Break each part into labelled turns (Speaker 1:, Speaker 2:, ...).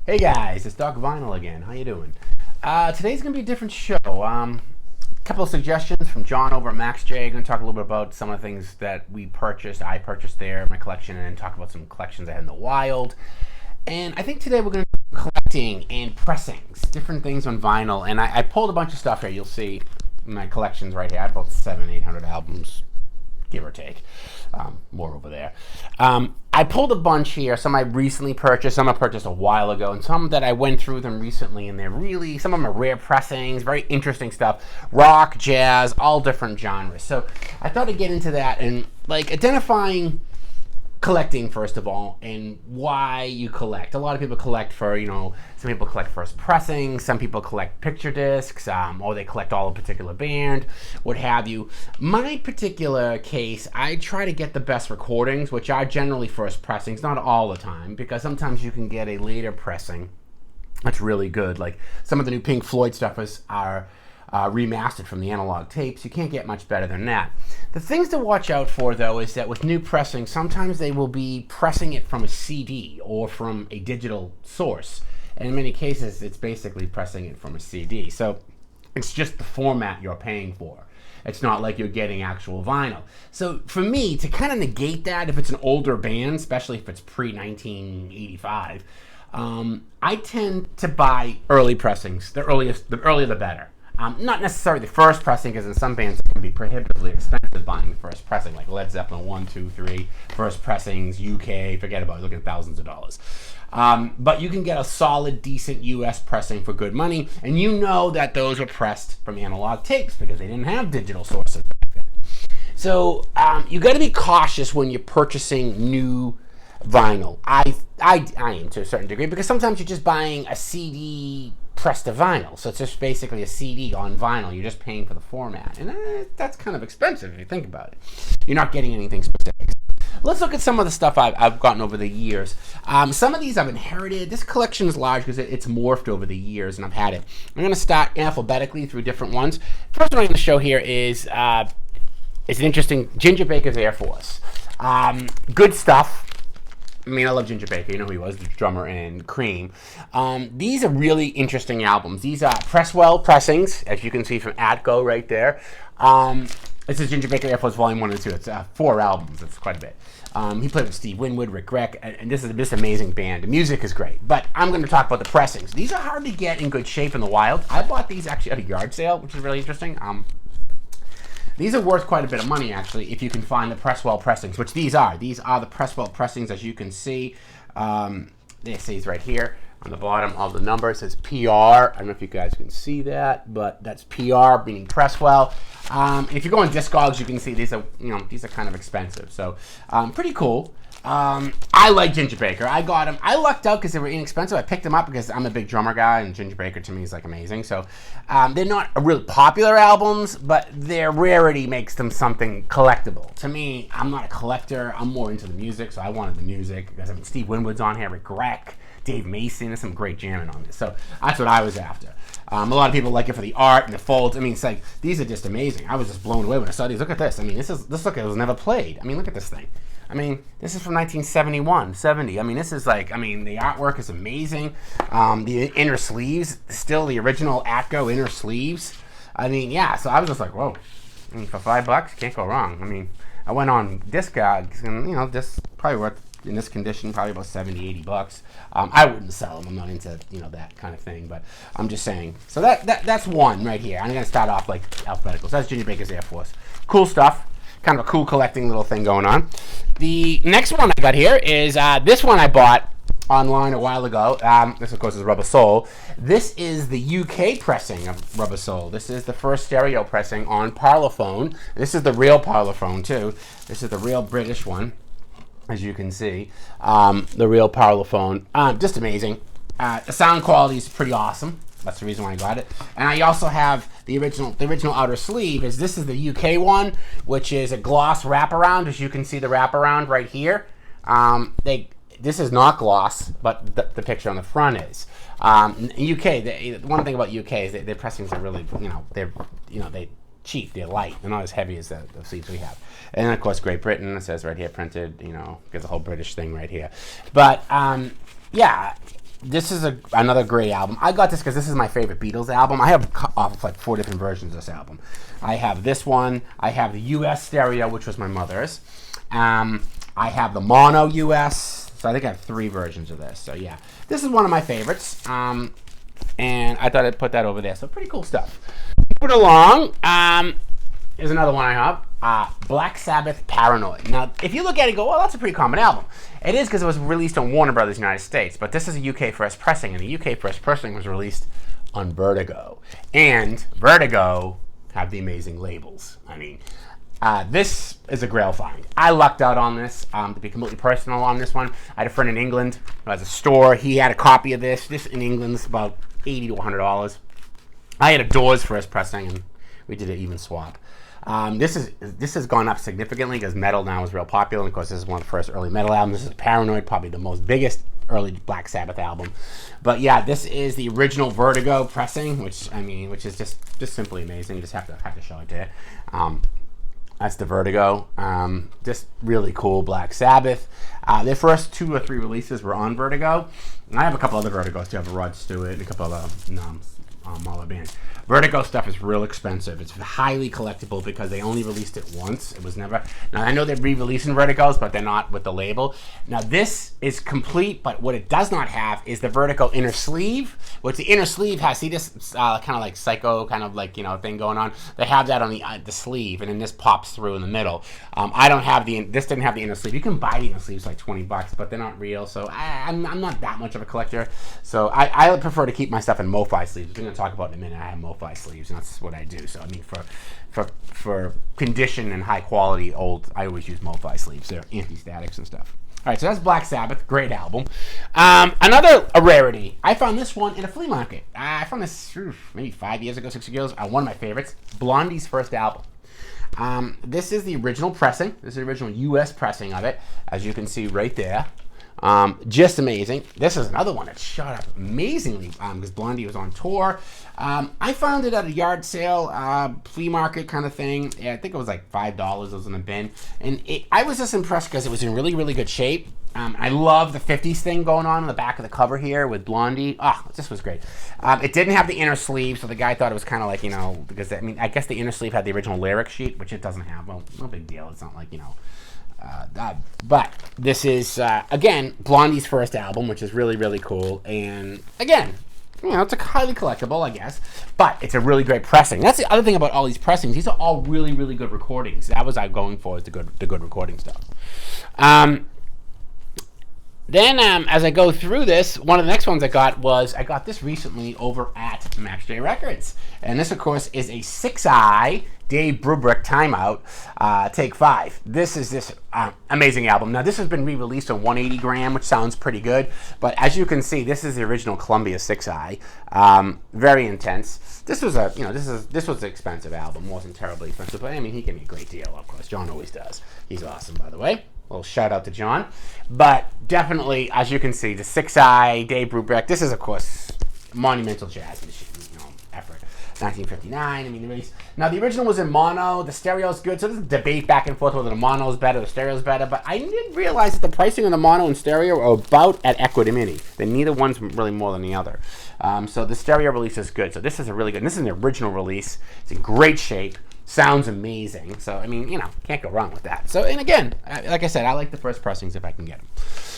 Speaker 1: Hey guys, it's Doc Vinyl again. How you doing? Today's gonna be a different show. A couple of suggestions from John over at Max J. Gonna talk a little bit about some of the things that I purchased there, my collection, and then talk about some collections I had in the wild. And I think today we're gonna do collecting and pressings, different things on vinyl. And I pulled a bunch of stuff here. You'll see my collections right here. I have about 700-800 albums, give or take, more over there. I pulled a bunch here. Some I recently purchased, some I purchased a while ago, and some that I went through them recently, and some of them are rare pressings, very interesting stuff, rock, jazz, all different genres. So I thought I'd get into that and identifying collecting first of all and why you collect. A lot of people collect for, some people collect first pressing, some people collect picture discs, or they collect all a particular band, what have you. My particular case, I try to get the best recordings, which are generally first pressings, not all the time, because sometimes you can get a later pressing that's really good. Like some of the new Pink Floyd stuff are remastered from the analog tapes. You can't get much better than that. The things to watch out for, though, is that with new pressing, sometimes they will be pressing it from a CD or from a digital source. And in many cases, it's basically pressing it from a CD. So it's just the format you're paying for. It's not like you're getting actual vinyl. So for me, to kind of negate that, if it's an older band, especially if it's pre-1985, I tend to buy early pressings. The earlier the better. Not necessarily the first pressing, because in some bands it can be prohibitively expensive buying the first pressing, like Led Zeppelin 1, 2, 3, first pressings, UK, forget about it, look at thousands of dollars. But you can get a solid, decent US pressing for good money, and you know that those were pressed from analog tapes because they didn't have digital sources back then. So you got to be cautious when you're purchasing new vinyl. I am to a certain degree, because sometimes you're just buying a CD pressed to vinyl, so it's just basically a CD on vinyl. You're just paying for the format, and that's kind of expensive if you think about it. You're not getting anything specific. Let's look at some of the stuff I've gotten over the years. Some of these I've inherited. This collection is large because it's morphed over the years, and I've had it. I'm going to start alphabetically through different ones. First one I'm going to show here is an interesting Ginger Baker's Air Force. Good stuff. I mean, I love Ginger Baker. You know who he was, the drummer in Cream. These are really interesting albums. These are Presswell pressings, as you can see from Atco right there. This is Ginger Baker Air Force Volume 1 and 2. It's 4 albums. It's quite a bit. He played with Steve Winwood, Rick Gregg, and this is this amazing band. The music is great, but I'm going to talk about the pressings. These are hard to get in good shape in the wild. I bought these actually at a yard sale, which is really interesting. These are worth quite a bit of money, actually, if you can find the Presswell pressings, which these are. These are the Presswell pressings, as you can see. It says right here on the bottom of the number, it says PR. I don't know if you guys can see that, but that's PR, meaning Presswell. If you go on Discogs, you can see these are kind of expensive. So pretty cool. I like Ginger Baker. I got them. I lucked out because they were inexpensive. I picked them up because I'm a big drummer guy, and Ginger Baker to me is like amazing. So they're not really popular albums, but their rarity makes them something collectible. To me, I'm not a collector. I'm more into the music, so I wanted the music. Because Steve Winwood's on here, Rick Gregg, Dave Mason. There's some great jamming on this. So that's what I was after. A lot of people like it for the art and the folds. I mean, it's like, these are just amazing. I was just blown away when I saw these. Look at this. I mean, this look, it was never played. I mean, look at this thing. I mean, this is from 1971, 70. I mean, this is the artwork is amazing. The inner sleeves, still the original Atco inner sleeves. I mean, yeah, so I was just like, whoa. I mean, for $5, you can't go wrong. I mean, I went on Discogs, and, this probably worth, in this condition, probably about $70-80. I wouldn't sell them. I'm not into, that kind of thing, but I'm just saying. So that's one right here. I'm going to start off like alphabetical. So that's Ginger Baker's Air Force. Cool stuff. Kind of a cool collecting little thing going on. The next one I got here is this one I bought online a while ago. This, of course, is Rubber Soul. This is the UK pressing of Rubber Soul. This is the first stereo pressing on Parlophone. This is the real Parlophone, too. This is the real British one, as you can see. The real Parlophone. Just amazing. The sound quality is pretty awesome. That's the reason why I got it. And I also have the original outer sleeve. This is the UK one, which is a gloss wraparound. As you can see, the wraparound right here. This is not gloss, but the picture on the front is. UK. One thing about UK is that their pressings are really, they're cheap. They're light. They're not as heavy as the sleeves we have. And of course, Great Britain. It says right here, printed. Gets a whole British thing right here. But yeah. this is another great album. I got this because this is my favorite Beatles album. I have like 4 different versions of this album. I have this one. I have the US stereo, which was my mother's. I have the mono US. So I think I have 3 versions of this. So yeah, this is one of my favorites. And I thought I'd put that over there. So pretty cool stuff. Moving along. Here's another one I have. Black Sabbath Paranoid. Now, if you look at it and go, well, that's a pretty common album. It is because it was released on Warner Brothers United States, but this is a UK first pressing, and the UK first pressing was released on Vertigo. And Vertigo have the amazing labels. I mean, this is a grail find. I lucked out on this, to be completely personal on this one. I had a friend in England who has a store. He had a copy of this. This in England is about $80 to $100. I had a Doors first pressing, and we did an even swap. This has gone up significantly because metal now is real popular. And of course, this is one of the first early metal albums. This is Paranoid, probably the most biggest early Black Sabbath album. But yeah, this is the original Vertigo pressing, which is just simply amazing. You just have to show it to you. That's the Vertigo. Just really cool Black Sabbath. Their first 2 or 3 releases were on Vertigo. And I have a couple other Vertigos too. I have a Rod Stewart and a couple other smaller bands. Vertigo stuff is real expensive. It's highly collectible because they only released it once. It was never... Now, I know they're re-releasing Vertigos, but they're not with the label. Now, this is complete, but what it does not have is the Vertigo inner sleeve, which the inner sleeve has, see this kind of like psycho kind of like, thing going on? They have that on the sleeve, and then this pops through in the middle. I don't have this didn't have the inner sleeve. You can buy the inner sleeves like $20, but they're not real, so I'm not that much of a collector. So I prefer to keep my stuff in MoFi sleeves. We're going to talk about in a minute. I have MoFi sleeves, and that's what I do. So I mean, for condition and high quality I always use MoFi sleeves. They're anti-statics and stuff. All right, so that's Black Sabbath, great album. Another rarity. I found this one in a flea market. I found this maybe 5 years ago, 6 years ago. One of my favorites, Blondie's first album. This is the original pressing. This is the original U.S. pressing of it, as you can see right there. Just amazing. This is another one that shot up amazingly because Blondie was on tour. I found it at a yard sale, flea market kind of thing. Yeah, I think it was like $5. It was in a bin. And I was just impressed because it was in really, really good shape. I love the 50s thing going on the back of the cover here with Blondie. This was great. It didn't have the inner sleeve, so the guy thought it was kind of like, because, I guess the inner sleeve had the original lyric sheet, which it doesn't have. Well, no big deal. It's not like, but this is, again, Blondie's first album, which is really, really cool. And, again, it's a highly collectible, I guess. But it's a really great pressing. That's the other thing about all these pressings. These are all really, really good recordings. That was I'm going for, is the good recording stuff. Then, as I go through this, one of the next ones I got this recently over at Max J Records. And this, of course, is a 6i Dave Brubeck Timeout, Take 5. This is this amazing album. Now, this has been re-released on 180 gram, which sounds pretty good. But as you can see, this is the original Columbia 6i. Very intense. This was this was an expensive album. Wasn't terribly expensive, but he gave me a great deal. Of course, John always does. He's awesome, by the way. A little shout out to John. But definitely, as you can see, the 6i Dave Brubeck. This is, of course, monumental jazz machine effort. 1959. Now, the original was in mono. The stereo is good. So there's a debate back and forth whether the mono is better, the stereo is better. But I didn't realize that the pricing of the mono and stereo are about at equanimity. That neither one's really more than the other. So the stereo release is good. So this is a really good. And this is an original release. It's in great shape. Sounds amazing. So, can't go wrong with that. So, and again, like I said, I like the first pressings if I can get them.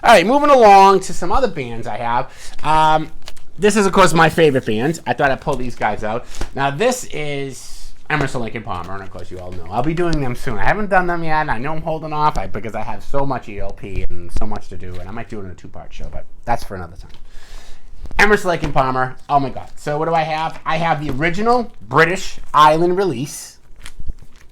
Speaker 1: All right, moving along to some other bands I have. This is, of course, my favorite band. I thought I'd pull these guys out. Now, this is Emerson, Lake and Palmer, and of course, you all know. I'll be doing them soon. I haven't done them yet. I know I'm holding off because I have so much ELP and so much to do, and I might do it in a 2-part show, but that's for another time. Emerson, Lake and Palmer. Oh, my God. So, what do I have? I have the original British Island release.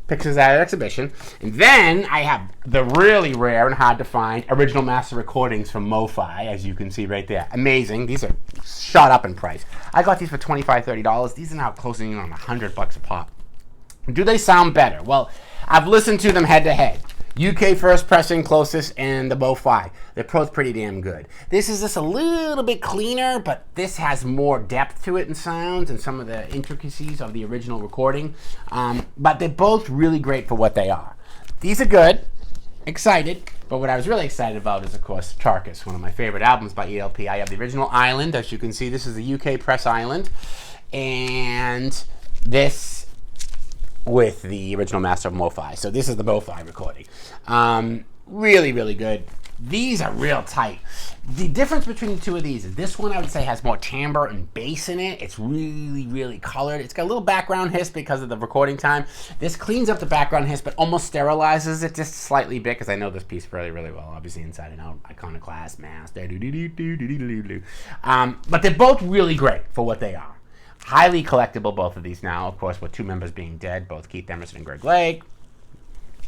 Speaker 1: Pictures at an exhibition. And then I have the really rare and hard to find original master recordings from MoFi, as you can see right there. Amazing. These are shot up in price. I got these for $25, $30. These are now closing in on $100 a pop. Do they sound better? Well, I've listened to them head to head. UK first pressing closest and the MoFi. They're both pretty damn good. This is just a little bit cleaner, but this has more depth to it in sounds and some of the intricacies of the original recording. But they're both really great for what they are. These are good. Excited. But what I was really excited about is, of course, Tarkus, one of my favorite albums by ELP. I have the original Island. As you can see, this is the UK press Island. And this with the original master of MoFi. So this is the MoFi recording. Really, really good. These are real tight. The difference between the two of these is this one I would say has more timbre and bass in it. It's really, really colored. It's got a little background hiss because of the recording time. This cleans up the background hiss, but almost sterilizes it just slightly bit, because I know this piece really, really well. Obviously, inside and out, iconoclast, master. But they're both really great for what they are. Highly collectible, both of these now. Of course, with two members being dead, both Keith Emerson and Greg Lake.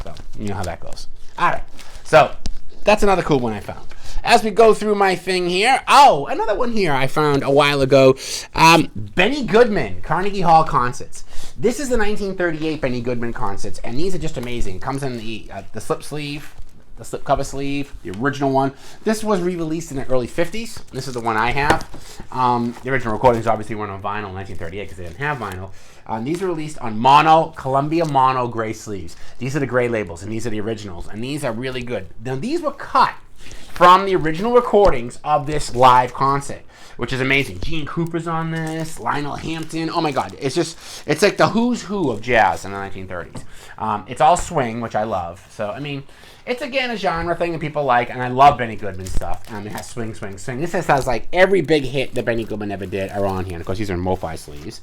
Speaker 1: So, you know how that goes. All right. So, that's another cool one I found. As we go through my thing here, another one here I found a while ago. Benny Goodman, Carnegie Hall concerts. This is the 1938 Benny Goodman concerts, and these are just amazing. It comes in the slip sleeve, the slip cover sleeve, the original one. This was re-released in the early 50s. This is the one I have. The original recordings obviously weren't on vinyl in 1938 because they didn't have vinyl. These are released on Columbia mono gray sleeves. These are the gray labels, and these are the originals, and these are really good. Now, these were cut from the original recordings of this live concert, which is amazing. Gene Krupa's on this, Lionel Hampton. Oh my God, it's like the who's who of jazz in the 1930s. It's all swing, which I love. So, I mean, it's again a genre thing that people like, and I love Benny Goodman stuff. It has swing, swing, swing. This has like every big hit that Benny Goodman ever did are on here. And of course, these are in MoFi sleeves.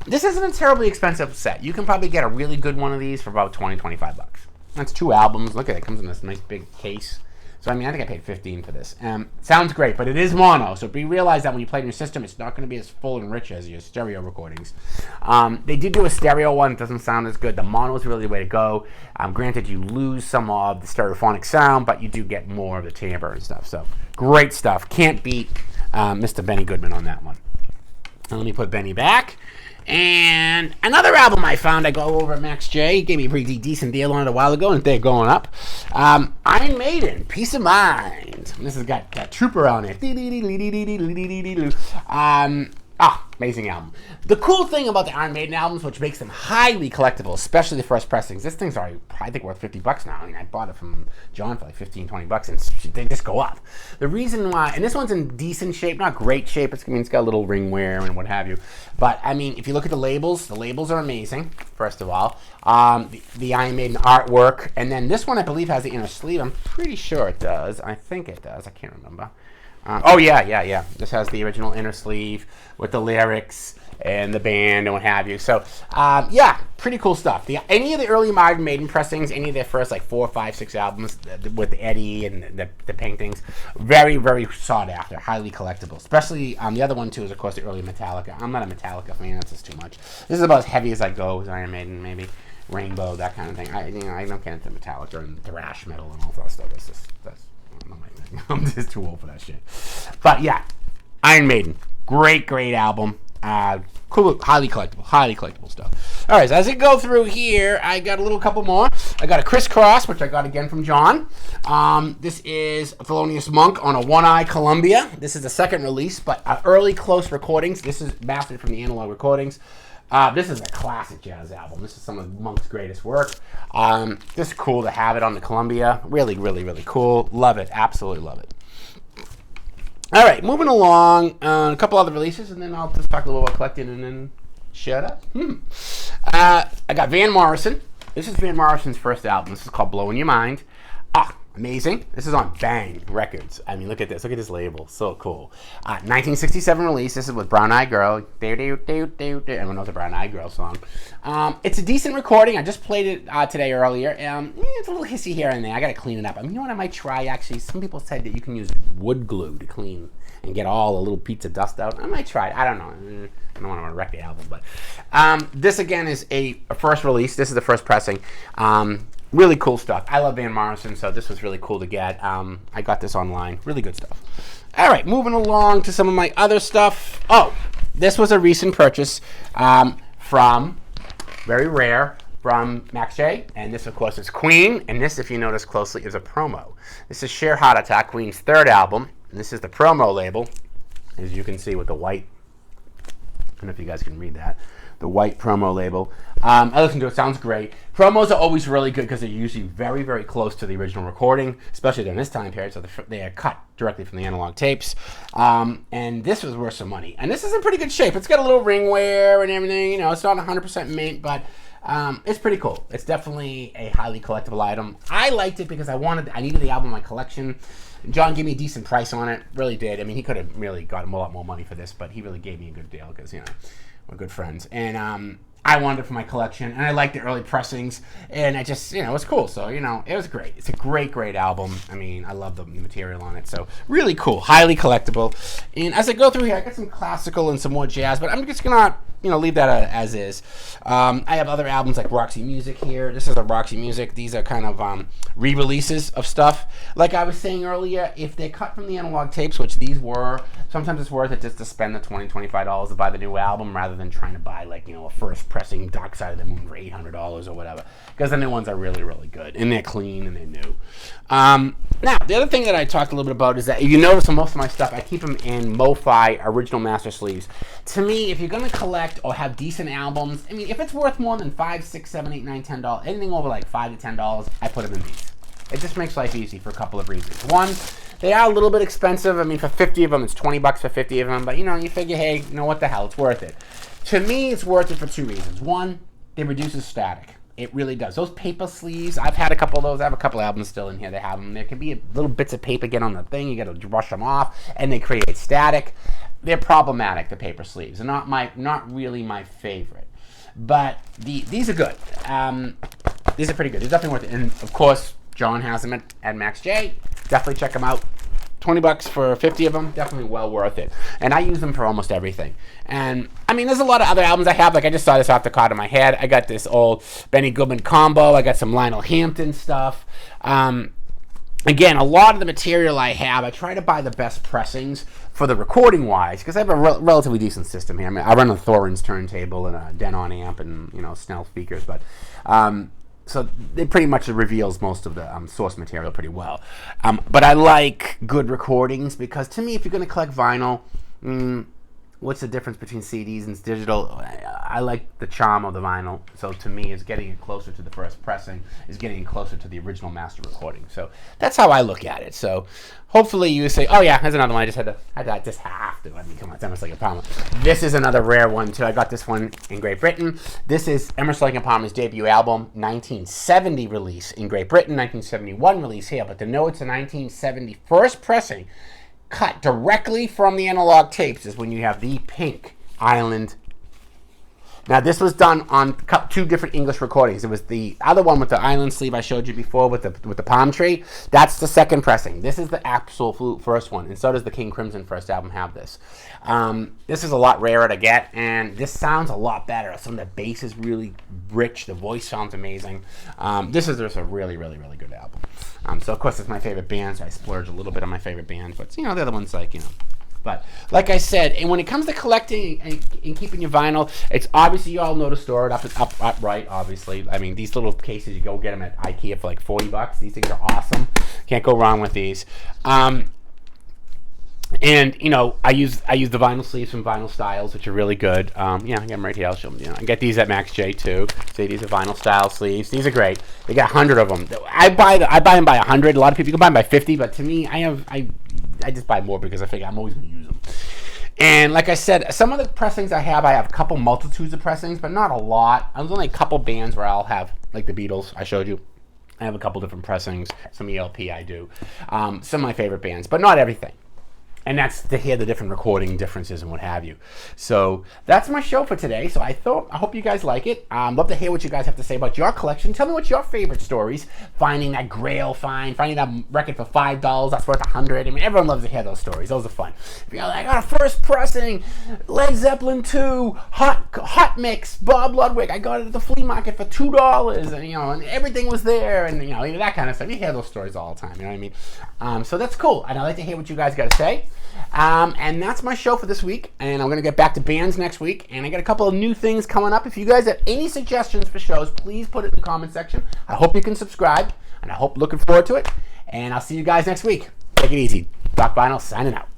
Speaker 1: This isn't a terribly expensive set. You can probably get a really good one of these for about $20-25. That's 2 albums. Look at it. It comes in this nice big case. So, I mean, I think I paid $15 for this. Sounds great, but it is mono. So, you realize that when you play it in your system, it's not going to be as full and rich as your stereo recordings. They did do a stereo one. It doesn't sound as good. The mono is really the way to go. Granted, you lose some of the stereophonic sound, but you do get more of the timbre and stuff. So, great stuff. Can't beat Mr. Benny Goodman on that one. Now, let me put Benny back. And another album I found, I go over at Max J. He gave me a pretty decent deal on it a while ago, and they're going up. Iron Maiden, Peace of Mind. And this has got Trooper on it. Amazing album. The cool thing about the Iron Maiden albums, which makes them highly collectible, especially the first pressings, this thing's already, I think, worth $50 now. I mean, I bought it from John for like $15-20, and they just go up. The reason why, and this one's in decent shape, not great shape. It's got a little ring wear and what have you. But, I mean, if you look at the labels are amazing, first of all. The Iron Maiden artwork. And then this one, I believe, has the inner sleeve. I'm pretty sure it does. I think it does. I can't remember. Yeah. This has the original inner sleeve with the lyrics and the band and what have you. So, pretty cool stuff. Any of the early Iron Maiden pressings, any of their first like 4, 5, 6 albums with Eddie and the paintings, very, very sought after, highly collectible. Especially the other one too is of course the early Metallica. I'm not a Metallica fan. That's just too much. This is about as heavy as I go with Iron Maiden, maybe Rainbow, that kind of thing. I don't get into Metallica and thrash metal and all that stuff. That's not my thing. I'm just too old for that shit. But yeah, Iron Maiden, great album. Cool, highly collectible stuff. All right, so as I go through here, I got a couple more. I got a Crisscross, which I got again from John. This is Thelonious Monk on a one-eye Columbia. This is the second release, but early close recordings. This is mastered from the analog recordings. This is a classic jazz album. This is some of Monk's greatest work. Just cool to have it on the Columbia. Really, really, really cool. Love it. Absolutely love it. All right, moving along. A couple other releases, and then I'll just talk a little about collecting and then shut up. I got Van Morrison. This is Van Morrison's first album. This is called Blowing Your Mind. Amazing. This is on Bang Records. I mean, look at this. Look at this label. So cool. 1967 release. This is with Brown Eyed Girl. Everyone knows the Brown Eyed Girl song. It's a decent recording. I just played it today earlier. It's a little hissy here and there. I got to clean it up. I mean, you know what I might try, actually? Some people said that you can use wood glue to clean and get all the little pizza dust out. I might try it. I don't know. I don't want to wreck the album, but this, again, is a first release. This is the first pressing. Really cool stuff. I love Van Morrison, so this was really cool to get. I got this online. Really good stuff. All right, moving along to some of my other stuff. This was a recent purchase from, very rare, from Max J. And this, of course, is Queen. And this, if you notice closely, is a promo. This is Sheer Heart Attack, Queen's third album. And this is the promo label, as you can see, with the white don't know if you guys can read that. The white promo label. I listened to it. Sounds great. Promos are always really good because they're usually very, very close to the original recording, especially during this time period. So they are cut directly from the analog tapes. And this was worth some money. And this is in pretty good shape. It's got a little ring wear and everything. You know, it's not 100% mint, but it's pretty cool. It's definitely a highly collectible item. I liked it because I needed the album in my collection. John gave me a decent price on it. Really did. I mean, he could have really gotten a lot more money for this, but he really gave me a good deal because, you know, we're good friends. And I wanted it for my collection, and I liked the early pressings, and I just, you know, it was cool. So, you know, it was great. It's a great, great album. I mean, I love the material on it. So, really cool. Highly collectible. And as I go through here, I got some classical and some more jazz, but I'm just going to, you know, leave that as is. I have other albums like Roxy Music here. This is a Roxy Music. These are kind of re-releases of stuff. Like I was saying earlier, if they cut from the analog tapes, which these were, sometimes it's worth it just to spend the $20, $25 to buy the new album rather than trying to buy, like, you know, a first pressing Dark Side of the Moon for $800 or whatever. Because the new ones are really, really good. And they're clean and they're new. Now, the other thing that I talked a little bit about is that if you notice on most of my stuff, I keep them in MoFi original master sleeves. To me, if you're going to collect or have decent albums, I mean, if it's worth more than $5, $6, $7, $8, $9, $10, anything over like $5 to $10, I put them in these. It just makes life easy for a couple of reasons. One, they are a little bit expensive. I mean, for 50 of them, it's $20 for 50 of them. But, you know, you figure, hey, you know, what the hell? It's worth it. To me, it's worth it for two reasons. One, it reduces static. It really does. Those paper sleeves, I've had a couple of those. I have a couple albums still in here that have them. There can be little bits of paper get on the thing. You got to brush them off, and they create static. They're problematic, the paper sleeves. They're not really my favorite. But these are good. These are pretty good. They're definitely worth it. And, of course, John has them at Max J. Definitely check them out. $20 for 50 of them, definitely well worth it. And I use them for almost everything. And, I mean, there's a lot of other albums I have. Like, I just saw this off the top of my head. I got this old Benny Goodman combo. I got some Lionel Hampton stuff. Again, a lot of the material I have, I try to buy the best pressings for the recording-wise, because I have a relatively decent system here. I mean, I run a Thorens turntable and a Denon amp and, you know, Snell speakers, but... so it pretty much reveals most of the source material pretty well. But I like good recordings because to me, if you're going to collect vinyl, what's the difference between CDs and digital? I like the charm of the vinyl. So to me, it's getting it closer to the first pressing, is getting it closer to the original master recording. So that's how I look at it. So hopefully you say, oh yeah, there's another one. I just have to. I mean, come on, it's Emerson, Lake & Palmer. This is another rare one too. I got this one in Great Britain. This is Emerson, Lake & Palmer's debut album, 1970 release in Great Britain, 1971 release here. But to know it's a 1970 first pressing, cut directly from the analog tapes, is when you have the Pink Island. Now, this was done on two different English recordings. It was the other one with the island sleeve I showed you before with the palm tree. That's the second pressing. This is the absolute first one, and so does the King Crimson first album have this. This is a lot rarer to get, and this sounds a lot better. Some of the bass is really rich. The voice sounds amazing. This is just a really, really, really good album. So, of course, it's my favorite band, so I splurge a little bit on my favorite band. But, you know, the other one's like, you know. But like I said, and when it comes to collecting and keeping your vinyl, it's obviously, you all know to store it up right, obviously. I mean, these little cases, you go get them at IKEA for like $40. These things are awesome. Can't go wrong with these. And, you know, I use the vinyl sleeves from Vinyl Styles, which are really good. Yeah, I got them right here. I'll show them. You know, I get these at Max J too. See, these are Vinyl Style sleeves. These are great. They got 100 of them. I buy them by 100. A lot of people can buy them by 50, but to me, I just buy more because I figure I'm always going to use them. And like I said, some of the pressings I have a couple multitudes of pressings, but not a lot. There's only a couple bands where I'll have, like the Beatles I showed you. I have a couple different pressings. Some ELP I do. Some of my favorite bands, but not everything. And that's to hear the different recording differences and what have you. So that's my show for today. So I hope you guys like it. Love to hear what you guys have to say about your collection. Tell me what's your favorite stories. Finding that Grail find, finding that record for $5 that's worth $100. I mean, everyone loves to hear those stories. Those are fun. If you're like, I got a first pressing, Led Zeppelin 2, hot mix, Bob Ludwig. I got it at the flea market for $2, and you know, and everything was there, and you know, that kind of stuff. You hear those stories all the time. You know what I mean? So that's cool, and I like to hear what you guys got to say. And that's my show for this week, and I'm going to get back to bands next week, and I got a couple of new things coming up. If you guys have any suggestions for shows, please put it in the comment section. I hope you can subscribe, and I hope looking forward to it, and I'll see you guys next week. Take it easy. Doc Vinyl signing out.